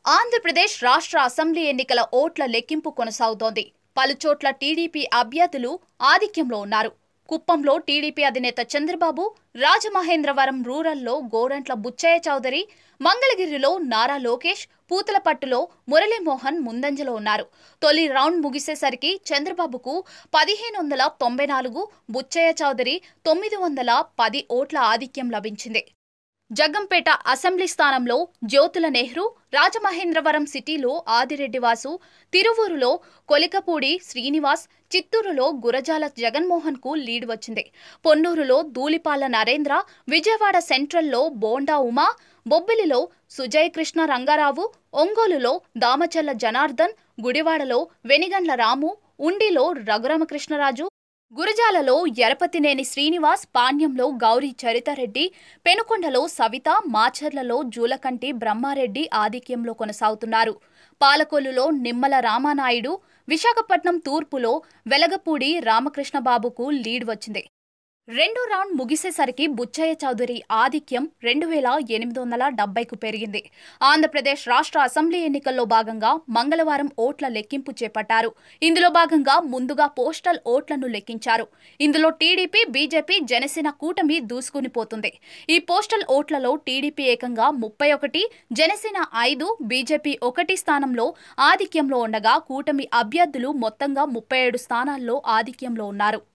ఆంధ్రప్రదేశ్ రాష్ట్ర అసెంబ్లీ ఎన్నికల ఓట్ల లెక్కింపు కొనసాగుతోంది. పలుచోట్ల టీడీపీ అభ్యర్థులు ఆధిక్యంలో ఉన్నారు. కుప్పంలో టీడీపీ అధినేత చంద్రబాబు, రాజమహేంద్రవరం రూరల్లో గోరంట్ల బుచ్చయ్య చౌదరి, మంగళగిరిలో నారా లోకేష్, పూతలపట్టులో మురళీమోహన్ ముందంజలో ఉన్నారు. తొలి రౌండ్ ముగిసేసరికి చంద్రబాబుకు 1594, బుచ్చయ్య చౌదరి 910 ఓట్ల ఆధిక్యం లభించింది. జగ్గంపేట అసెంబ్లీ స్థానంలో జ్యోతుల నెహ్రూ, రాజమహేంద్రవరం సిటీలో ఆదిరెడ్డివాసు, తిరువూరులో కొలికపూడి శ్రీనివాస్, చిత్తూరులో గురజాల జగన్మోహన్ కు లీడ్ వచ్చింది. పొన్నూరులో ధూళిపాల నరేంద్ర, విజయవాడ సెంట్రల్లో బోండా ఉమా, బొబ్బిలిలో సుజయ్ కృష్ణ రంగారావు, ఒంగోలులో దామచల్ల జనార్దన్, గుడివాడలో వెనిగండ్ల రాము, ఉండిలో రఘురామకృష్ణరాజు, గురజాలలో ఎరపతినేని శ్రీనివాస్, పాణ్యంలో గౌరీ చరితారెడ్డి, పెనుకొండలో సవిత, మాచర్లలో జూలకంటి బ్రహ్మారెడ్డి ఆధిక్యంలో కొనసాగుతున్నారు. పాలకొల్లులో నిమ్మల రామానాయుడు, విశాఖపట్నం తూర్పులో వెలగపూడి రామకృష్ణబాబుకు లీడ్ వచ్చింది. రెండో రౌండ్ ముగిసేసరికి బుచ్చయ్య చౌదరి ఆధిక్యం 2870కు పెరిగింది. ఆంధ్రప్రదేశ్ రాష్ట్ర అసెంబ్లీ ఎన్నికల్లో భాగంగా మంగళవారం ఓట్ల లెక్కింపు చేపట్టారు. ఇందులో భాగంగా ముందుగా పోస్టల్ ఓట్లను లెక్కించారు. ఇందులో టీడీపీ, బీజేపీ, జనసేన కూటమి దూసుకునిపోతుంది. ఈ పోస్టల్ ఓట్లలో టీడీపీ ఏకంగా 31, జనసేన 5, బీజేపీ 1 స్థానంలో ఆధిక్యంలో ఉండగా కూటమి అభ్యర్థులు మొత్తంగా 37 స్థానాల్లో ఆధిక్యంలో ఉన్నారు.